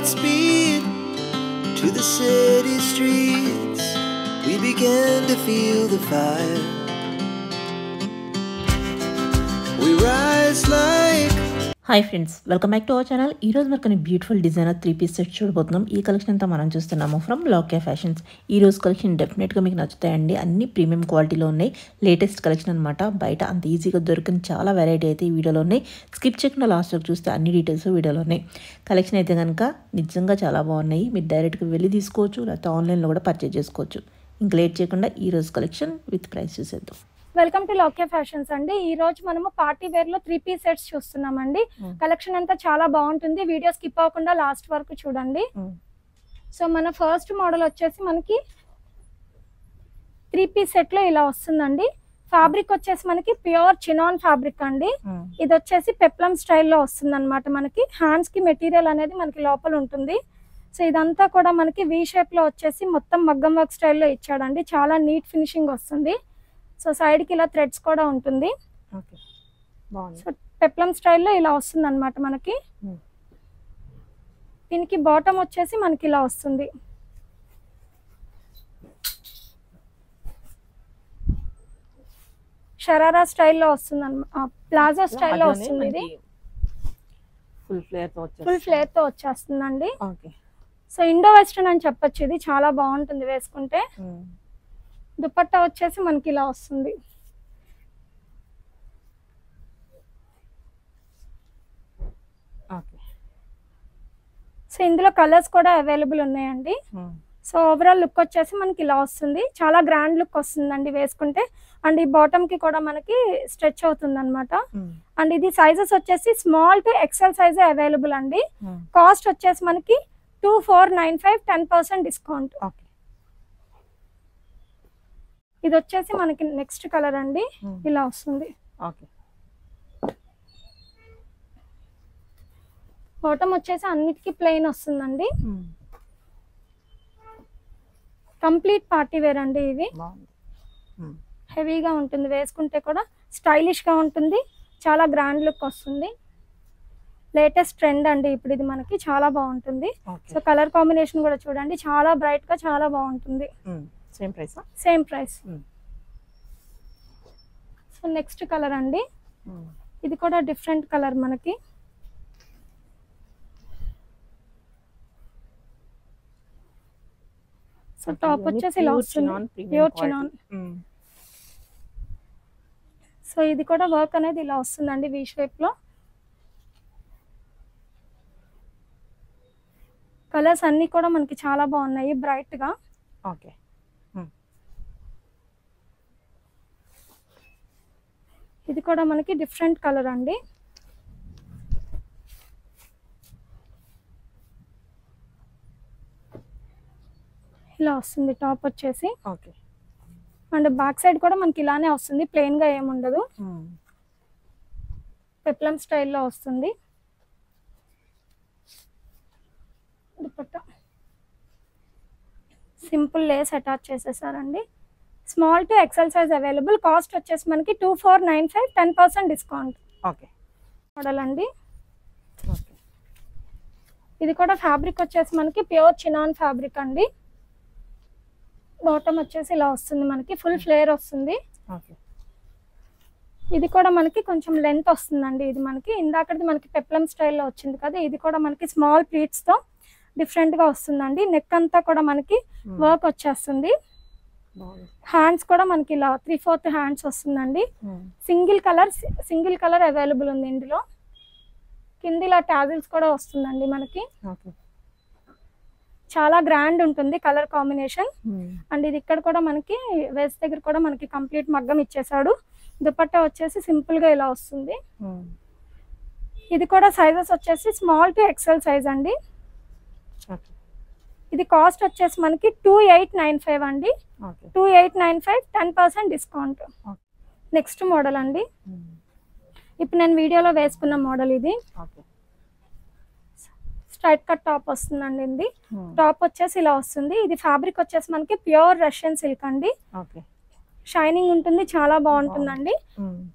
Godspeed to the city streets. We began to feel the fire. We rise like hi friends, welcome back to our channel. ఈరోజు మనకు beautiful designer 3-piece set చూడబోతున్నాం. ఈ collection అంతా మనం చూస్తున్నాము from లోకే fashions. ఈ రోజు కలెక్షన్ డెఫినెట్గా మీకు నచ్చుతాయండి. అన్ని ప్రీమియం క్వాలిటీలో ఉన్నాయి. లేటెస్ట్ కలెక్షన్ అనమాట. బయట అంత ఈజీగా దొరికిన చాలా వెరైటీ అయితే ఈ వీడియోలో ఉన్నాయి. స్కిప్ చేయకుండా లాస్ట్ వరకు చూస్తే అన్ని డీటెయిల్స్ వీడియోలో ఉన్నాయి. కలెక్షన్ అయితే కనుక నిజంగా చాలా బాగున్నాయి. మీరు డైరెక్ట్గా వెళ్ళి తీసుకోవచ్చు, లేకపోతే ఆన్లైన్లో కూడా పర్చేజ్ చేసుకోవచ్చు. ఇంక లేట్ చేయకుండా ఈ రోజు కలెక్షన్ విత్ ప్రైస్ చూసేద్దాం. వెల్కమ్ టు లోకే ఫ్యాషన్స్ అండి. ఈ రోజు మనము పార్టీ వేర్ లో 3-piece సెట్స్ చూస్తున్నామండి. కలెక్షన్ అంతా చాలా బాగుంటుంది. వీడియో స్కిప్ అవ్వకుండా లాస్ట్ వరకు చూడండి. సో మన ఫస్ట్ మోడల్ వచ్చేసి మనకి 3-piece సెట్ లో ఇలా వస్తుందండి. ఫ్యాబ్రిక్ వచ్చేసి మనకి ప్యూర్ చినాన్ ఫ్యాబ్రిక్ అండి. ఇది వచ్చేసి పెప్లమ్ స్టైల్లో వస్తుంది అనమాట. మనకి హ్యాండ్స్ కి మెటీరియల్ అనేది మనకి లోపల ఉంటుంది. సో ఇదంతా కూడా మనకి వి షేప్ లో వచ్చేసి మొత్తం మగ్గం వర్క్ స్టైల్లో ఇచ్చాడండి. చాలా నీట్ ఫినిషింగ్ వస్తుంది. సో సైడ్ కి ఇలా థ్రెడ్స్ కూడా ఉంటుంది. సో పెప్లమ్ స్టైల్లో ఇలా వస్తుంది అనమాట మనకి. దీనికి బాటమ్ వచ్చేసి మనకి ఇలా వస్తుంది. షరారా స్టైల్లో వస్తుంది అనమాట. ప్లాజో స్టైల్లో వస్తుంది. ఇది ఫుల్ ఫ్లేర్ తో వచ్చేస్తుందండి. సో ఇండో వెస్టర్న్ అని చెప్పొచ్చు. ఇది చాలా బాగుంటుంది వేసుకుంటే. దుపట్టా వచ్చేసి మనకి ఇలా వస్తుంది. సో ఇందులో కలర్స్ కూడా అవైలబుల్ ఉన్నాయండి. సో ఓవరాల్ లుక్ వచ్చేసి మనకి ఇలా వస్తుంది. చాలా గ్రాండ్ లుక్ వస్తుందండి వేసుకుంటే. అండ్ ఈ బాటమ్ కి కూడా మనకి స్ట్రెచ్ అవుతుంది అనమాట. అండ్ ఇది సైజెస్ వచ్చేసి small to XL size available అండి. కాస్ట్ వచ్చేసి మనకి 2495 10% డిస్కౌంట్. ఇది వచ్చేసి మనకి నెక్స్ట్ కలర్ అండి. ఇలా వస్తుంది. బాటమ్ వచ్చేసి అన్నిటికీ ప్లెయిన్ వస్తుందండి. కంప్లీట్ పార్టీ వేర్ అండి. ఇవి హెవీగా ఉంటుంది, వేసుకుంటే కూడా స్టైలిష్ గా ఉంటుంది. చాలా గ్రాండ్ లుక్ వస్తుంది. లేటెస్ట్ ట్రెండ్ అండి ఇప్పుడు ఇది మనకి. చాలా బాగుంటుంది. సో కలర్ కాంబినేషన్ కూడా చూడండి, చాలా బ్రైట్ గా చాలా బాగుంటుంది. Same price. Same price. So next colour అండి. ఇది కూడా డిఫరెంట్ కలర్ మనకి. సో టాప్ వచ్చేసి ఇలా వస్తుంది, ప్యూర్ చినాన్. సో ఇది కూడా వర్క్ అనేది ఇలా వస్తుందండి వి షేప్ లో. కలర్స్ అన్ని కూడా మనకి చాలా బాగున్నాయి బ్రైట్ గా. ఓకే. ఇది కూడా మనకి డిఫరెంట్ కలర్ అండి. ఇలా వస్తుంది టాప్ వచ్చేసి. అండ్ బ్యాక్ సైడ్ కూడా మనకి ఇలానే వస్తుంది, ప్లెయిన్ గా ఏముండదు. పెప్లమ్ స్టైల్లో వస్తుంది. దుపట్టా సింపుల్ లేస్ అటాచ్ చేసేసారండి. Small to XL size available. Cost వచ్చేసి మనకి 2495 10% డిస్కౌంట్. మోడల్ అండి. ఇది కూడా ఫ్యాబ్రిక్ వచ్చేసి మనకి ప్యూర్ చినాన్ ఫ్యాబ్రిక్ అండి. బాటమ్ వచ్చేసి ఇలా వస్తుంది మనకి, ఫుల్ ఫ్లేర్ వస్తుంది. ఇది కూడా మనకి కొంచెం లెంత్ వస్తుందండి. ఇది మనకి ఇందాకది మనకి పెప్లమ్ స్టైల్లో వచ్చింది కదా, ఇది కూడా మనకి స్మాల్ ప్లీట్స్ తో డిఫరెంట్ గా వస్తుందండి. నెక్ అంతా కూడా మనకి వర్క్ వచ్చేస్తుంది. హ్యాండ్స్ కూడా మనకి ఇలా 3/4 హ్యాండ్స్ వస్తుందండి. సింగిల్ కలర్ అవైలబుల్ ఉంది ఇందులో. కింద ఇలా టాజిల్స్ కూడా వస్తుందండి మనకి. చాలా గ్రాండ్ ఉంటుంది కలర్ కాంబినేషన్. అండ్ ఇది ఇక్కడ కూడా మనకి వేస్ట్ దగ్గర కూడా మనకి కంప్లీట్ మగ్గం ఇచ్చేసాడు. దుపట్టా వచ్చేసి సింపుల్ గా ఇలా వస్తుంది. ఇది కూడా సైజెస్ వచ్చేసి స్మాల్ టు ఎక్సెల్ సైజ్ అండి. ఇది కాస్ట్ వచ్చేసి మనకి 2895 అండి. 2895 10% డిస్కౌంట్. నెక్స్ట్ మోడల్ అండి. ఇప్పుడు నేను వీడియోలో వేసుకున్న మోడల్ ఇది. స్ట్రైట్ కట్ టాప్ వస్తుందండి. ఇది టాప్ వచ్చేసి ఇలా వస్తుంది. ఇది ఫ్యాబ్రిక్ వచ్చేసి మనకి ప్యూర్ రష్యన్ సిల్క్ అండి. షైనింగ్ ఉంటుంది, చాలా బాగుంటుందండి.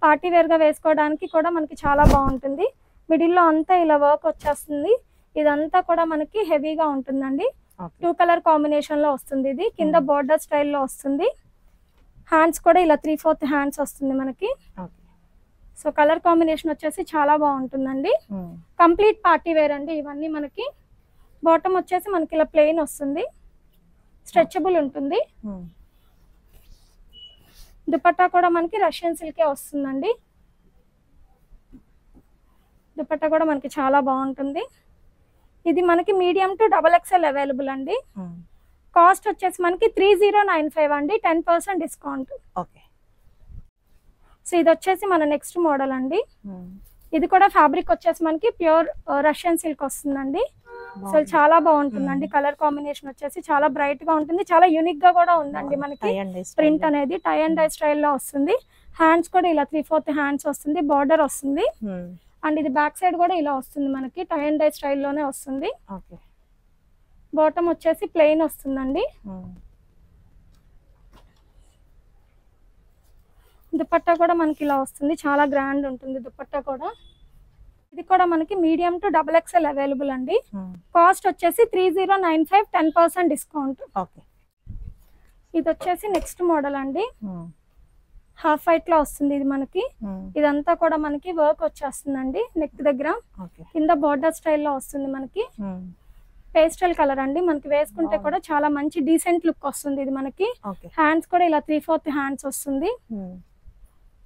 పార్టీ వేర్ గా వేసుకోవడానికి కూడా మనకి చాలా బాగుంటుంది. మిడిల్ లో అంతా ఇలా వర్క్ వచ్చేస్తుంది. ఇదంతా కూడా మనకి హెవీగా ఉంటుందండి. ఓకే 2 కలర్ కాంబినేషన్ లో వస్తుంది. ఇది కింద బోర్డర్ స్టైల్లో వస్తుంది. హ్యాండ్స్ కూడా ఇలా 3/4 హ్యాండ్స్ వస్తుంది మనకి. ఓకే సో కలర్ కాంబినేషన్ వచ్చేసి చాలా బాగుంటుందండి. కంప్లీట్ పార్టీ వేర్ అండి ఇవన్నీ మనకి. బాటమ్ వచ్చేసి మనకి ఇలా ప్లెయిన్ వస్తుంది, స్ట్రెచబుల్ ఉంటుంది. దుపట్టా కూడా మనకి రష్యన్ సిల్కే వస్తుందండి. దుపట్టా కూడా మనకి చాలా బాగుంటుంది. ఇది మనకి మీడియం టు XXL అవైలబుల్ అండి. కాస్ట్ వచ్చేసి మనకి 3095 అండి, 10% డిస్కౌంట్. ఓకే సో ఇది వచ్చేసి మన నెక్స్ట్ మోడల్ అండి. ఇది కూడా ఫ్యాబ్రిక్ వచ్చేసి మనకి ప్యూర్ రష్యన్ సిల్క్ వస్తుందండి. సో చాలా బాగుంటుందండి. కలర్ కాంబినేషన్ వచ్చేసి చాలా బ్రైట్ గా ఉంటుంది, చాలా యూనిక్ గా కూడా ఉందండి. మనకి ప్రింట్ అనేది టై అండ్ డై స్టైల్లో వస్తుంది. హ్యాండ్స్ కూడా ఇలా 3/4 హ్యాండ్స్ వస్తుంది, బార్డర్ వస్తుంది. అండ్ ఇది బ్యాక్ సైడ్ కూడా ఇలా వస్తుంది మనకి, టై అండ్ డై స్టైల్లోనే వస్తుంది. బాటమ్ వచ్చేసి ప్లెయిన్ వస్తుందండి. దుపట్టా కూడా మనకి ఇలా వస్తుంది, చాలా గ్రాండ్ ఉంటుంది దుపట్టా కూడా. ఇది కూడా మనకి మీడియం టు XXL అవైలబుల్ అండి. కాస్ట్ వచ్చేసి 3095, 10% డిస్కౌంట్. ఇది వచ్చేసి నెక్స్ట్ మోడల్ అండి. హాఫ్ వైట్ లో వస్తుంది ఇది మనకి. ఇదంతా కూడా మనకి వర్క్ వచ్చేస్తుందండి నెక్ దగ్గర. కింద బోర్డర్ స్టైల్లో వస్తుంది మనకి. పేస్టల్ కలర్ అండి, మనకి వేసుకుంటే కూడా చాలా మంచి డీసెంట్ లుక్ వస్తుంది ఇది మనకి. హ్యాండ్స్ కూడా ఇలా 3/4 హ్యాండ్స్ వస్తుంది.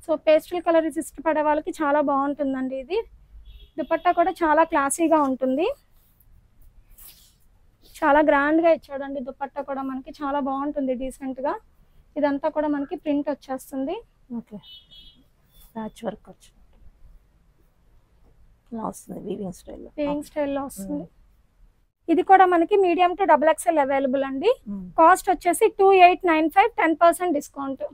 సో పేస్టల్ కలర్ ఇష్టపడే వాళ్ళకి చాలా బాగుంటుందండి ఇది. దుపట్టా కూడా చాలా క్లాసీగా ఉంటుంది, చాలా గ్రాండ్ గా ఇచ్చాడండి. దుపట్టా కూడా మనకి చాలా బాగుంటుంది, డీసెంట్ గా. ఇదంతా కూడా మనకి ప్రింట్ వచ్చేస్తుంది. ఓకే ప్యాచ్ వర్క్ వస్తుంది, వీవింగ్ స్టైల్లో వస్తుంది. ఇది కూడా మనకి మీడియం టు XXL అవైలబుల్ అండి. కాస్ట్ వచ్చేసి 2895, 10% డిస్కౌంట్.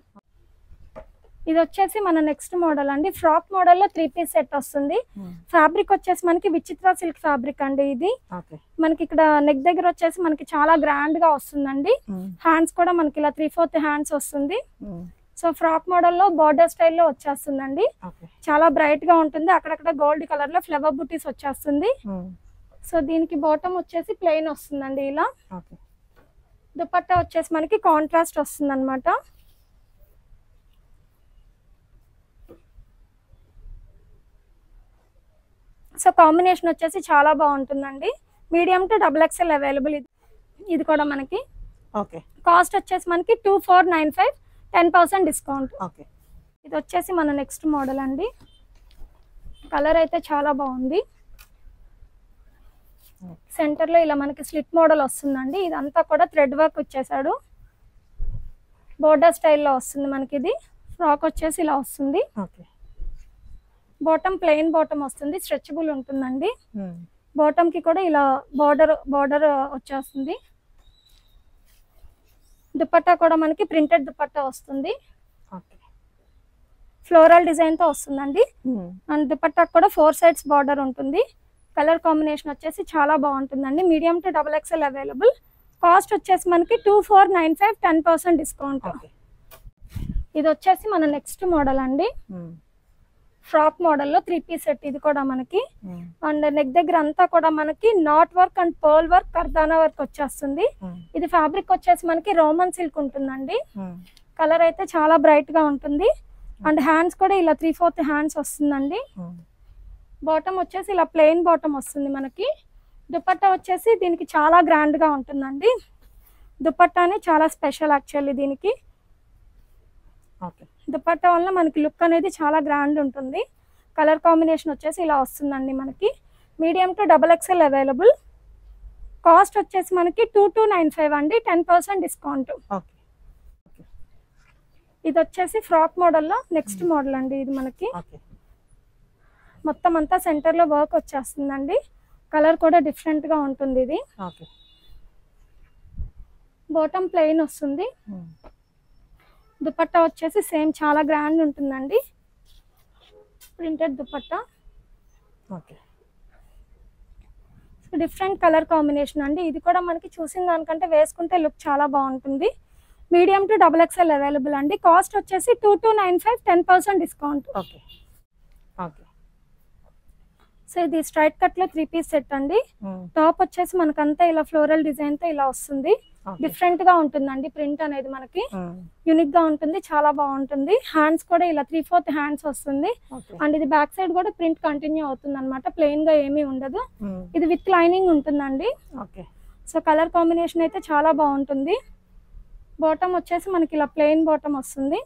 ఇది వచ్చేసి మన నెక్స్ట్ మోడల్ అండి. ఫ్రాక్ మోడల్ లో 3 పీస్ సెట్ వస్తుంది. ఫ్యాబ్రిక్ వచ్చేసి మనకి విచిత్ర సిల్క్ ఫ్యాబ్రిక్ అండి ఇది. మనకి ఇక్కడ నెక్ దగ్గర వచ్చేసి మనకి చాలా గ్రాండ్ గా వస్తుందండి. హ్యాండ్స్ కూడా మనకి ఇలా 3/4 హ్యాండ్స్ వస్తుంది. సో ఫ్రాక్ మోడల్ లో బార్డర్ స్టైల్లో వచ్చేస్తుందండి. చాలా బ్రైట్ గా ఉంటుంది, అక్కడక్కడ గోల్డ్ కలర్ లో ఫ్లవర్ బుటీస్ వచ్చేస్తుంది. సో దీనికి బాటమ్ వచ్చేసి ప్లెయిన్ వస్తుందండి ఇలా. దుపట్టా వచ్చేసి మనకి కాంట్రాస్ట్ వస్తుంది అనమాట. సో కాంబినేషన్ వచ్చేసి చాలా బాగుంటుందండి. Medium to XXL available. ఇది కూడా మనకి కాస్ట్ వచ్చేసి మనకి 2495, 10% డిస్కౌంట్. ఇది వచ్చేసి మన నెక్స్ట్ మోడల్ అండి. కలర్ అయితే చాలా బాగుంది. సెంటర్ లో ఇలా మనకి స్లిట్ మోడల్ వస్తుందండి. ఇదంతా కూడా థ్రెడ్ వర్క్ వచ్చేసాడు, బోర్డర్ స్టైల్లో వస్తుంది మనకి. ఇది ఫ్రాక్ వచ్చేసి ఇలా వస్తుంది. బాటమ్ ప్లెయిన్ బాటమ్ వస్తుంది, స్ట్రెచబుల్ ఉంటుందండి. బాటమ్ కి కూడా ఇలా బార్డర్ వచ్చేస్తుంది. దుపట్టా కూడా మనకి ప్రింటెడ్ దుపట్టా వస్తుంది, ఫ్లోరల్ డిజైన్ తో వస్తుందండి. అండ్ దుపట్టా కూడా 4 సైడ్స్ బార్డర్ ఉంటుంది. కలర్ కాంబినేషన్ వచ్చేసి చాలా బాగుంటుందండి. Medium to XXL available. Cost వచ్చేసి మనకి 2495, 10% డిస్కౌంట్. ఇది వచ్చేసి మన నెక్స్ట్ మోడల్ అండి. ఫ్రాక్ మోడల్ లో 3 పీస్ సెట్. ఇది కూడా మనకి అండ్ నెక్ దగ్గర అంతా కూడా మనకి knot work and pearl work, కర్దానా వర్క్ వచ్చేస్తుంది. ఇది ఫ్యాబ్రిక్ వచ్చేసి మనకి రోమన్ సిల్క్ ఉంటుందండి. కలర్ అయితే చాలా బ్రైట్ గా ఉంటుంది. అండ్ హ్యాండ్స్ కూడా ఇలా 3/4 హ్యాండ్స్ వస్తుందండి. బాటమ్ వచ్చేసి ఇలా ప్లెయిన్ బాటమ్ వస్తుంది మనకి. దుపట్టా వచ్చేసి దీనికి చాలా గ్రాండ్ గా ఉంటుందండి. దుపట్టానే చాలా స్పెషల్ యాక్చువల్లీ దీనికి. దుపట్టా వల్ల మనకి లుక్ అనేది చాలా గ్రాండ్ ఉంటుంది. కలర్ కాంబినేషన్ వచ్చేసి ఇలా వస్తుందండి మనకి. Medium to XXL available. Cost వచ్చేసి మనకి 2295 అండి, 10% డిస్కౌంట్. ఇది వచ్చేసి ఫ్రాక్ మోడల్లో నెక్స్ట్ మోడల్ అండి. ఇది మనకి మొత్తం అంతా సెంటర్ లో వర్క్ వచ్చేస్తుందండి. కలర్ కూడా డిఫరెంట్ గా ఉంటుంది. ఇది బాటమ్ ప్లెయిన్ వస్తుంది. దుపట్టా వచ్చేసి సేమ్ చాలా గ్రాండ్ ఉంటుందండి, printed dupatta. Different colour combination అండి. ఇది కూడా మనకి చూసిన దానికంటే వేసుకుంటే లుక్ చాలా బాగుంటుంది. మీడియం టు XXL అవైలబుల్ అండి. కాస్ట్ వచ్చేసి 2295, 10% డిస్కౌంట్. సో ఇది స్ట్రైట్ కట్ లో 3 పీస్ సెట్ అండి. టాప్ వచ్చేసి మనకంతా ఇలా ఫ్లోరల్ డిజైన్ తో ఇలా వస్తుంది. డిఫరెంట్ గా ఉంటుందండి ప్రింట్ అనేది మనకి యూనిక్ గా ఉంటుంది, చాలా బాగుంటుంది. హ్యాండ్స్ కూడా ఇలా 3/4 హ్యాండ్స్ వస్తుంది. అండ్ ఇది బ్యాక్ సైడ్ కూడా ప్రింట్ కంటిన్యూ అవుతుంది అనమాట, ప్లెయిన్ గా ఏమీ ఉండదు. ఇది విత్ లైనింగ్ ఉంటుందండి. సో కలర్ కాంబినేషన్ అయితే చాలా బాగుంటుంది. బాటమ్ వచ్చేసి మనకి ఇలా ప్లెయిన్ బాటమ్ వస్తుంది.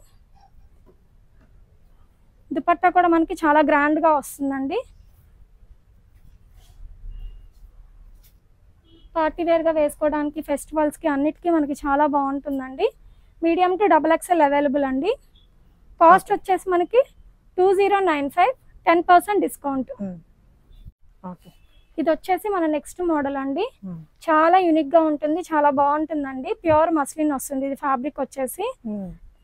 దుపట్టా కూడా మనకి చాలా గ్రాండ్ గా వస్తుందండి. పార్టీ వేర్ గా వేసుకోవడానికి, ఫెస్టివల్స్ కి అన్నిటికీ మనకి చాలా బాగుంటుందండి. మీడియం టు XXL అవైలబుల్ అండి. కాస్ట్ వచ్చేసి మనకి 2095, 10% డిస్కౌంట్. ఇది వచ్చేసి మన నెక్స్ట్ మోడల్ అండి. చాలా యూనిక్ గా ఉంటుంది, చాలా బాగుంటుందండి. ప్యూర్ మస్లిన్ వస్తుంది. ఇది ఫ్యాబ్రిక్ వచ్చేసి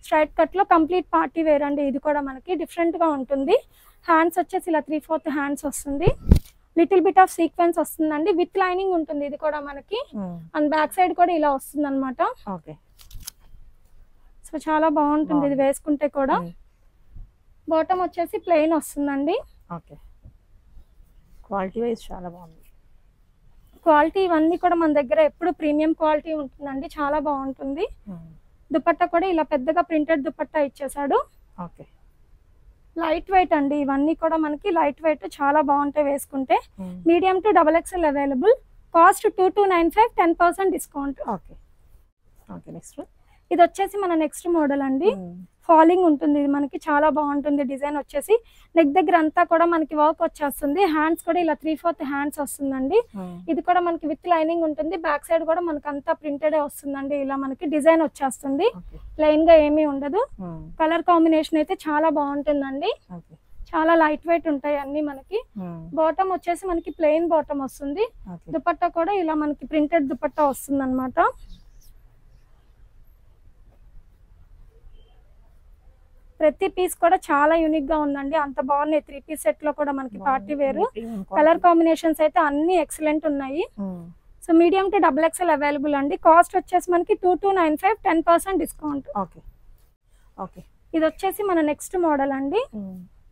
స్ట్రైట్ కట్ లో కంప్లీట్ పార్టీ వేర్ అండి. ఇది కూడా మనకి డిఫరెంట్ గా ఉంటుంది. హ్యాండ్స్ వచ్చేసి ఇలా 3/4 హ్యాండ్స్ వస్తుంది. లిటిల్ బిట్ ఆఫ్ సీక్వెన్స్ వస్తుందండి. విత్ లైనింగ్ ఉంటుంది ఇది కూడా మనకి. అండ్ బ్యాక్ సైడ్ కూడా ఇలా వస్తుంది అనమాట. సో చాలా బాగుంటుంది ఇది వేసుకుంటే కూడా. బాటమ్ వచ్చేసి ప్లెయిన్ వస్తుందండి. క్వాలిటీ వైజ్ చాలా బాగుంది. క్వాలిటీ ఇవన్నీ కూడా మన దగ్గర ఎప్పుడు ప్రీమియం క్వాలిటీ ఉంటుందండి, చాలా బాగుంటుంది. దుపట్టా కూడా ఇలా పెద్దగా ప్రింటెడ్ దుపట్టా ఇచ్చేసాడు. లైట్ వెయిట్ అండి, ఇవన్నీ కూడా మనకి లైట్ వెయిట్, చాలా బాగుంటాయి వేసుకుంటే. Medium to XXL available. Cost 2295, 10% discount. ఇది వచ్చేసి మన నెక్స్ట్ మోడల్ అండి. ఫాలింగ్ ఉంటుంది ఇది మనకి, చాలా బాగుంటుంది. డిజైన్ వచ్చేసి నెక్ దగ్గర అంతా కూడా మనకి వర్క్ వచ్చేస్తుంది. హ్యాండ్స్ కూడా ఇలా 3/4 హ్యాండ్స్ వస్తుందండి. ఇది కూడా మనకి విత్ లైనింగ్ ఉంటుంది. బ్యాక్ సైడ్ కూడా మనకి అంతా ప్రింటెడ్ వస్తుందండి. ఇలా మనకి డిజైన్ వచ్చేస్తుంది, ప్లెయిన్ గా ఏమీ ఉండదు. కలర్ కాంబినేషన్ అయితే చాలా బాగుంటుందండి. చాలా లైట్ వెయిట్ ఉంటాయి అన్ని మనకి. బాటమ్ వచ్చేసి మనకి ప్లెయిన్ బాటమ్ వస్తుంది. దుపట్టా కూడా ఇలా మనకి ప్రింటెడ్ దుపట్టా వస్తుంది అనమాట. ప్రతి పీస్ కూడా చాలా యూనిక్ గా ఉందండి, అంత బాగున్నాయి. 3 పీస్ సెట్ లో కూడా మనకి పార్టీ వేరు. కలర్ కాంబినేషన్స్ అయితే అన్ని ఎక్సలెంట్ ఉన్నాయి. So medium to XXL available అండి. కాస్ట్ వచ్చేసి మనకి 2295, 10% డిస్కౌంట్. ఇది వచ్చేసి మన నెక్స్ట్ మోడల్ అండి.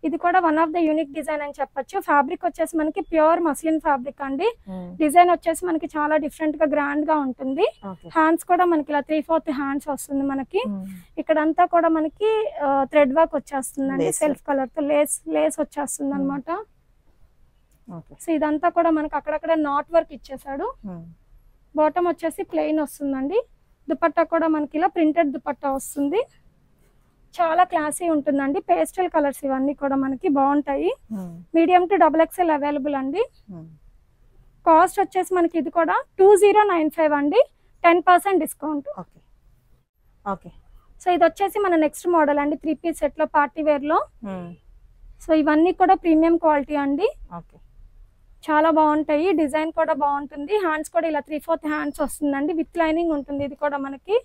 ఇది కూడా one of the unique design అని చెప్పొచ్చు. ఫ్యాబ్రిక్ వచ్చేసి మనకి ప్యూర్ మస్లిన్ ఫ్యాబ్రిక్ అండి. డిజైన్ వచ్చేసి మనకి చాలా డిఫరెంట్ గా గ్రాండ్ గా ఉంటుంది. హ్యాండ్స్ కూడా మనకి ఇలా 3/4 హ్యాండ్స్ వస్తుంది మనకి. ఇక్కడంతా కూడా మనకి థ్రెడ్ వర్క్ వచ్చేస్తుందండి, సెల్ఫ్ కలర్ తో లేస్ వచ్చేస్తుంది అనమాట. సో ఇదంతా కూడా మనకి అక్కడక్కడ నాట్ వర్క్ ఇచ్చేసాడు. బాటమ్ వచ్చేసి ప్లెయిన్ వస్తుందండి. దుపట్టా కూడా మనకి ఇలా ప్రింటెడ్ దుపట్టా వస్తుంది. చాలా క్లాసీ ఉంటుందండి. పేస్టల్ కలర్స్ ఇవన్నీ కూడా మనకి బాగుంటాయి. మీడియం టు XXL అవైలబుల్ అండి. కాస్ట్ వచ్చేసి మనకి ఇది కూడా 2095 అండి, 10% డిస్కౌంట్. సో ఇది వచ్చేసి మన నెక్స్ట్ మోడల్ అండి. 3 పీస్ సెట్ లో పార్టీ వేర్ లో. సో ఇవన్నీ కూడా ప్రీమియం క్వాలిటీ అండి, చాలా బాగుంటాయి. డిజైన్ కూడా బాగుంటుంది. హ్యాండ్స్ కూడా ఇలా 3/4 హ్యాండ్స్ వస్తుందండి. విత్ లైనింగ్ ఉంటుంది ఇది కూడా మనకి.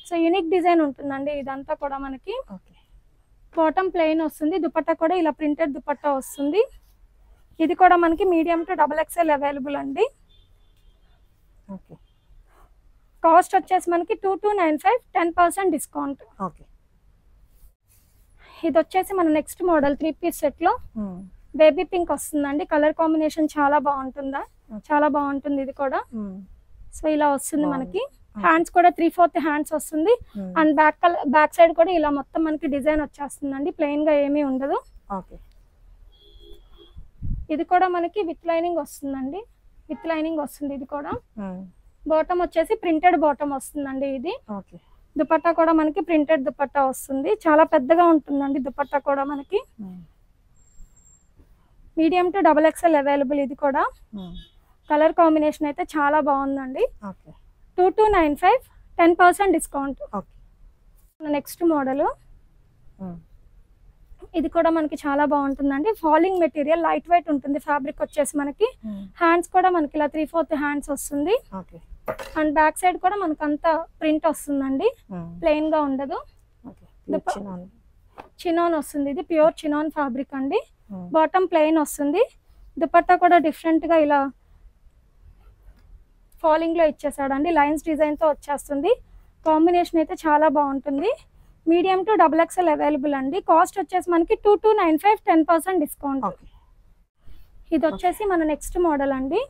సో యూనిక్ డిజైన్ ఉంటుందండి ఇదంతా కూడా మనకి. బాటమ్ ప్లెయిన్ వస్తుంది. దుపట్టా కూడా ఇలా ప్రింటెడ్ దుపట్టా వస్తుంది. ఇది కూడా మనకి మీడియం టు XXL అవైలబుల్ అండి. కాస్ట్ వచ్చేసి మనకి 2295, 10% డిస్కౌంట్. ఇది వచ్చేసి మన నెక్స్ట్ మోడల్ 3 పీస్ సెట్ లో బేబీ పింక్ వస్తుందండి. కలర్ కాంబినేషన్ చాలా బాగుంటుందా, చాలా బాగుంటుంది ఇది కూడా. సో ఇలా వస్తుంది మనకి. హ్యాండ్స్ కూడా 3/4 హ్యాండ్స్ వస్తుంది. అండ్ బ్యాక్ సైడ్ కూడా ఇలా మొత్తం మనకి డిజైన్ వచ్చేస్తుందండి, ప్లెయిన్ గా ఏమీ ఉండదు. ఇది కూడా మనకి విత్ లైనింగ్ వస్తుందండి, విత్ లైనింగ్ వస్తుంది ఇది కూడా. బాటమ్ వచ్చేసి ప్రింటెడ్ బాటమ్ వస్తుందండి ఇది. దుపట్టా కూడా మనకి ప్రింటెడ్ దుపట్టా వస్తుంది. చాలా పెద్దగా ఉంటుందండి దుపట్టా కూడా మనకి. మీడియం టు XXL అవైలబుల్ ఇది కూడా. కలర్ కాంబినేషన్ అయితే చాలా బాగుందండి. 2295, 10% డిస్కౌంట్. నెక్స్ట్ మోడల్ ఇది కూడా మనకి చాలా బాగుంటుందండి. ఫాలింగ్ మెటీరియల్, లైట్ వెయిట్ ఉంటుంది. ఫ్యాబ్రిక్ వచ్చేసి మనకి. హ్యాండ్స్ కూడా మనకి ఇలా 3/4 హ్యాండ్స్ వస్తుంది. అండ్ బ్యాక్ సైడ్ కూడా మనకి అంతా ప్రింట్ వస్తుందండి, ప్లెయిన్ గా ఉండదు. చినాన్ వస్తుంది. ఇది ప్యూర్ చినాన్ ఫ్యాబ్రిక్ అండి. బాటమ్ ప్లెయిన్ వస్తుంది. దుపట్టా కూడా డిఫరెంట్ గా ఇలా ఫాలింగ్ లో ఇచ్చేసాడండి, లైన్స్ డిజైన్ తో వచ్చేస్తుంది. కాంబినేషన్ అయితే చాలా బాగుంటుంది. మీడియం టు XXL అవైలబుల్ అండి. కాస్ట్ వచ్చేసి మనకి 2295, 10% డిస్కౌంట్. ఇది వచ్చేసి మన నెక్స్ట్ మోడల్ అండి.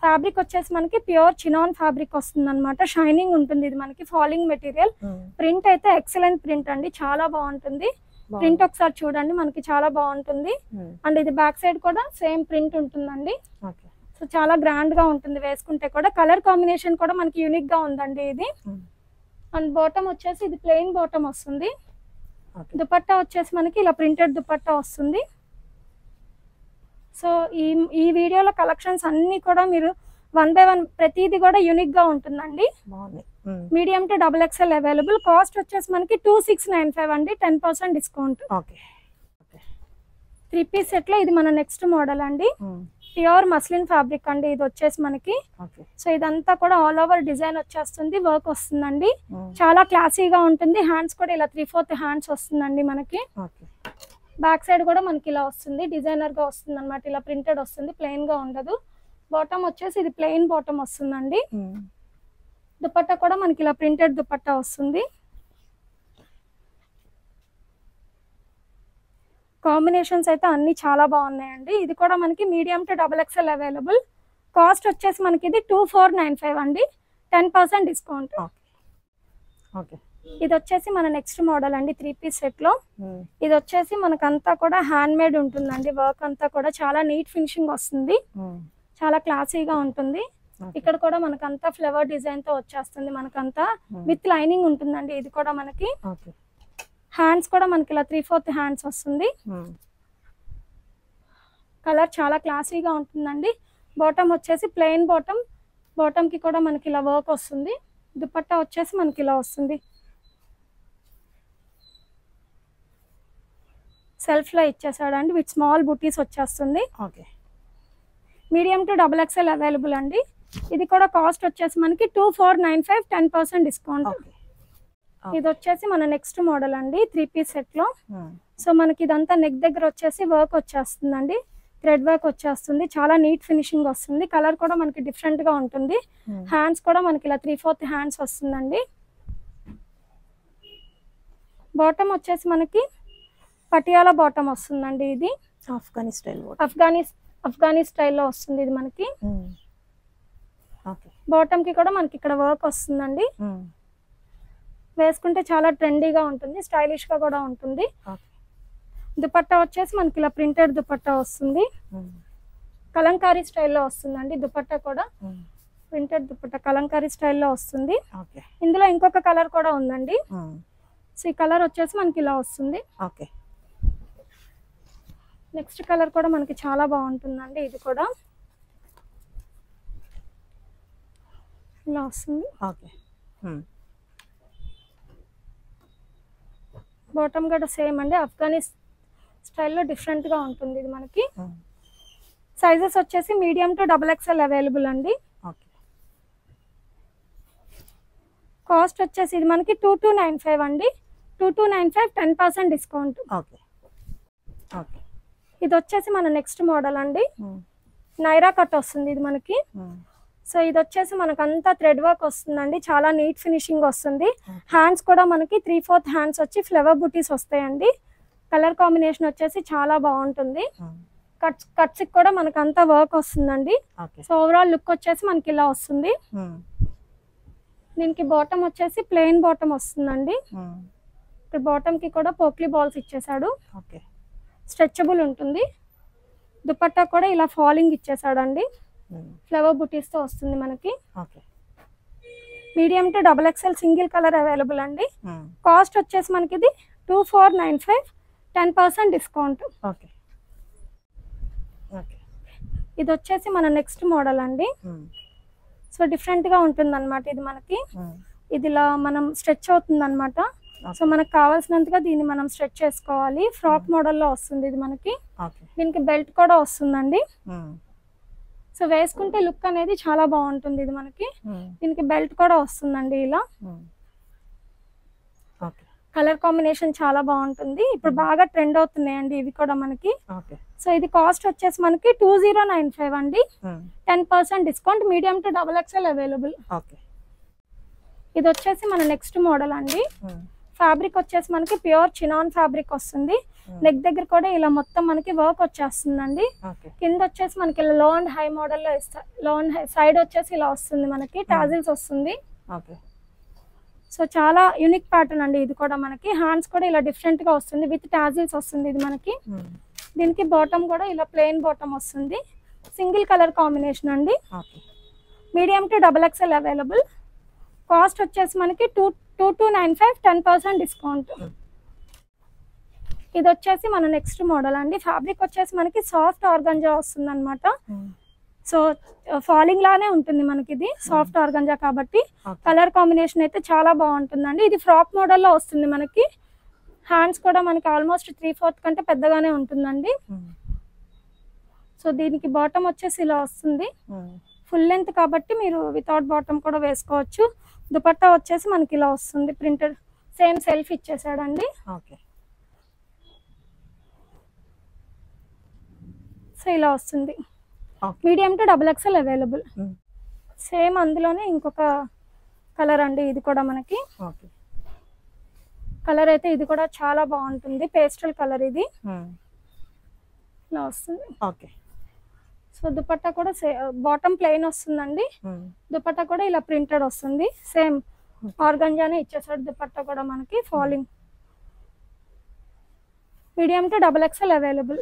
ఫ్యాబ్రిక్ వచ్చేసి మనకి ప్యూర్ చినాన్ ఫ్యాబ్రిక్ వస్తుంది అనమాట. షైనింగ్ ఉంటుంది, ఇది మనకి ఫాలింగ్ మెటీరియల్. ప్రింట్ అయితే ఎక్సలెంట్ ప్రింట్ అండి, చాలా బాగుంటుంది. ప్రింట్ ఒకసారి చూడండి, మనకి చాలా బాగుంటుంది. అండ్ ఇది బ్యాక్ సైడ్ కూడా సేమ్ ప్రింట్ ఉంటుందండి. సో చాలా గ్రాండ్ గా ఉంటుంది వేసుకుంటే కూడా. కలర్ కాంబినేషన్ కూడా మనకి యూనిక్ గా ఉందండి ఇది. అండ్ బాటమ్ వచ్చేసి ఇది ప్లెయిన్ బాటమ్ వస్తుంది. దుపట్టా వచ్చేసి మనకి ఇలా ప్రింటెడ్ దుపట్టా వస్తుంది. సో ఈ వీడియోలో కలెక్షన్స్ అన్ని కూడా మీరు 1 by 1 ప్రతిదీ కూడా యూనిక్ గా ఉంటుందండి. Medium to XXL available. Cost వచ్చేసి మనకి 2695 అండి, 10% డిస్కౌంట్. 3 పీస్ సెట్ లో ఇది మన నెక్స్ట్ మోడల్ అండి. ప్యూర్ మస్లిన్ ఫ్యాబ్రిక్ అండి ఇది వచ్చేసి మనకి. సో ఇదంతా కూడా ఆల్ ఓవర్ డిజైన్ వచ్చేస్తుంది, వర్క్ వస్తుందండి. చాలా క్లాసీగా ఉంటుంది. హ్యాండ్స్ కూడా ఇలా 3/4 హ్యాండ్స్ వస్తుందండి మనకి. బ్యాక్ సైడ్ కూడా మనకి ఇలా వస్తుంది, డిజైనర్ గా వస్తుంది అనమాట. ఇలా ప్రింటెడ్ వస్తుంది, ప్లెయిన్ గా ఉండదు. బాటమ్ వచ్చేసి ఇది ప్లెయిన్ బాటమ్ వస్తుందండి. దుపట్టా కూడా మనకి ఇలా ప్రింటెడ్ దుపట్టా వస్తుంది. కాంబినేషన్స్ అయితే అన్ని చాలా బాగున్నాయండి. ఇది కూడా మనకి medium to XXL available. Cost వచ్చేసి మనకి ఇది 2495 అండి, 10% డిస్కౌంట్. ఇది వచ్చేసి మన నెక్స్ట్ మోడల్ అండి 3 పీస్ సెట్ లో. ఇది వచ్చేసి మనకంతా కూడా హ్యాండ్ మేడ్ ఉంటుందండి. వర్క్ అంతా కూడా చాలా నీట్ ఫినిషింగ్ వస్తుంది, చాలా క్లాసీగా ఉంటుంది. ఇక్కడ కూడా మనకంతా ఫ్లవర్ డిజైన్ తో వచ్చేస్తుంది. మనకంతా విత్ లైనింగ్ ఉంటుందండి. ఇది కూడా మనకి హ్యాండ్స్ కూడా మనకి ఇలా 3/4 హ్యాండ్స్ వస్తుంది. కలర్ చాలా క్లాసీగా ఉంటుందండి. బాటమ్ వచ్చేసి ప్లెయిన్ బాటమ్, బాటమ్ కి కూడా మనకి ఇలా వర్క్ వస్తుంది. దుపట్టా వచ్చేసి మనకి ఇలా వస్తుంది, సెల్ఫ్ లో ఇచ్చేసాడండి. విత్ స్మాల్ బుటీస్ వచ్చేస్తుంది. మీడియం టు XXL అవైలబుల్ అండి. ఇది కూడా కాస్ట్ వచ్చేసి మనకి 2495, 10% డిస్కౌంట్. ఇది వచ్చేసి మన నెక్స్ట్ మోడల్ అండి 3 పీస్ సెట్ లో. సో మనకి ఇదంతా నెక్ దగ్గర వచ్చేసి వర్క్ వచ్చేస్తుందండి, థ్రెడ్ వర్క్ వచ్చేస్తుంది. చాలా నీట్ ఫినిషింగ్ వస్తుంది. కలర్ కూడా మనకి డిఫరెంట్ గా ఉంటుంది. హ్యాండ్స్ కూడా మనకి ఇలా 3/4 హ్యాండ్స్ వస్తుందండి. బాటమ్ వచ్చేసి మనకి పటియాలా బాటమ్ వస్తుందండి. ఇది అఫ్ఘానీ స్టైల్లో వస్తుంది ఇది మనకి. బాటమ్ కి కూడా మనకి ఇక్కడ వర్క్ వస్తుందండి. వేసుకుంటే చాలా ట్రెండీగా ఉంటుంది, స్టైలిష్ గా కూడా ఉంటుంది. దుపట్టా వచ్చేసి మనకి ఇలా ప్రింటెడ్ దుపట్టా వస్తుంది. కలంకారీ స్టైల్లో వస్తుందండి. దుపట్టా కూడా ప్రింటెడ్ దుపట్టా కలంకారీ స్టైల్లో వస్తుంది. ఇందులో ఇంకొక కలర్ కూడా ఉందండి. సో ఈ కలర్ వచ్చేసి మనకి ఇలా వస్తుంది. నెక్స్ట్ కలర్ కూడా మనకి చాలా బాగుంటుందండి. ఇది కూడా ఇలా వస్తుంది. బాటమ్ కూడా సేమ్ అండి, అఫ్ఘానీ స్టైల్లో డిఫరెంట్ గా ఉంటుంది ఇది మనకి. సైజెస్ వచ్చేసి మీడియం టు XXL అవైలబుల్ అండి. కాస్ట్ వచ్చేసి ఇది మనకి 2295 అండి, 2295, 10% డిస్కౌంట్. ఇది వచ్చేసి మన నెక్స్ట్ మోడల్ అండి. నైరా కట్ వస్తుంది ఇది మనకి. సో ఇది వచ్చేసి మనకంతా థ్రెడ్ వర్క్ వస్తుందండి, చాలా నీట్ ఫినిషింగ్ వస్తుంది. హ్యాండ్స్ కూడా మనకి 3/4 హ్యాండ్స్ వచ్చి ఫ్లవర్ బుటీస్ వస్తాయండి. కలర్ కాంబినేషన్ వచ్చేసి చాలా బాగుంటుంది. కట్స్ కూడా మనకంతా వర్క్ వస్తుందండి. సో ఓవరాల్ లుక్ వచ్చేసి మనకి ఇలా వస్తుంది. దీనికి బాటమ్ వచ్చేసి ప్లెయిన్ బాటమ్ వస్తుందండి. ఇక్కడ బాటమ్ కి కూడా పోక్లీ బాల్స్ ఇచ్చేసాడు, స్ట్రెచబుల్ ఉంటుంది. దుపట్టా కూడా ఇలా ఫాలింగ్ ఇచ్చేసాడు అండి, ఫ్లవర్ బుటీస్ తో వస్తుంది మనకి. Medium to XXL single colour available అండి. కాస్ట్ వచ్చేసి మనకి ఇది 2495, 10% డిస్కౌంట్. ఇది వచ్చేసి మన నెక్స్ట్ మోడల్ అండి. సో డిఫరెంట్ గా ఉంటుంది అనమాట ఇది మనకి. ఇది ఇలా మనం స్ట్రెచ్ అవుతుంది అనమాట. సో మనకు కావాల్సినంతగా దీన్ని మనం స్ట్రెచ్ చేసుకోవాలి. ఫ్రాక్ మోడల్లో వస్తుంది ఇది మనకి. దీనికి బెల్ట్ కూడా వస్తుందండి. సో వేసుకుంటే లుక్ అనేది చాలా బాగుంటుంది ఇది మనకి. దీనికి బెల్ట్ కూడా వస్తుందండి ఇలా. కలర్ కాంబినేషన్ చాలా బాగుంటుంది. ఇప్పుడు బాగా ట్రెండ్ అవుతున్నాయండి ఇవి కూడా మనకి. సో ఇది కాస్ట్ వచ్చేసి మనకి 2095 అండి, 10% discount. Medium to XXL available. ఇది వచ్చేసి మన నెక్స్ట్ మోడల్ అండి. ఫ్యాబ్రిక్ వచ్చేసి మనకి ప్యూర్ చినాన్ ఫ్యాబ్రిక్ వస్తుంది. నెక్ దగ్గర కూడా ఇలా మొత్తం మనకి వర్క్ వచ్చేస్తుందండి. కింద వచ్చేసి మనకి లో అండ్ హై మోడల్లో ఇస్తారు. లో అండ్ హై సైడ్ వచ్చేసి ఇలా వస్తుంది మనకి, టాజిల్స్ వస్తుంది. సో చాలా యూనిక్ ప్యాటర్న్ అండి ఇది కూడా. మనకి హ్యాండ్స్ కూడా ఇలా డిఫరెంట్ గా వస్తుంది, విత్ టాజిల్స్ వస్తుంది ఇది మనకి. దీనికి బాటమ్ కూడా ఇలా ప్లెయిన్ బాటమ్ వస్తుంది, సింగిల్ కలర్ కాంబినేషన్ అండి. Medium to XXL available. Cost వచ్చేసి మనకి 2295, 10% డిస్కౌంట్. ఇది వచ్చేసి మన నెక్స్ట్ మోడల్ అండి. ఫ్యాబ్రిక్ వచ్చేసి మనకి సాఫ్ట్ ఆర్గంజా వస్తుంది అనమాట. సో ఫాలింగ్ లానే ఉంటుంది మనకి, ఇది సాఫ్ట్ ఆర్గంజా కాబట్టి. కలర్ కాంబినేషన్ అయితే చాలా బాగుంటుందండి. ఇది ఫ్రాక్ మోడల్లో వస్తుంది మనకి. హ్యాండ్స్ కూడా మనకి ఆల్మోస్ట్ 3/4 కంటే పెద్దగానే ఉంటుందండి. సో దీనికి బాటమ్ వచ్చేసి ఇలా వస్తుంది, ఫుల్ లెంత్ కాబట్టి మీరు వితౌట్ బాటమ్ కూడా వేసుకోవచ్చు. దుపట్టా వచ్చేసి మనకి ఇలా వస్తుంది, ప్రింటెడ్ సేమ్ సెల్ఫ్ ఇచ్చేసాడండి. సో ఇలా వస్తుంది. Medium to XXL available. Same అందులోనే ఇంకొక కలర్ అండి ఇది కూడా మనకి. కలర్ అయితే ఇది కూడా చాలా బాగుంటుంది, పేస్టల్ కలర్ ఇది. ఇలా వస్తుంది. సో దుపట్టా కూడా బాటమ్ ప్లెయిన్ వస్తుందండి, దుపట్టా కూడా ఇలా ప్రింటెడ్ వస్తుంది. సేమ్ ఆర్గంజానే ఇచ్చేసాడు దుపట్టా కూడా మనకి. Falling. Medium to XXL available.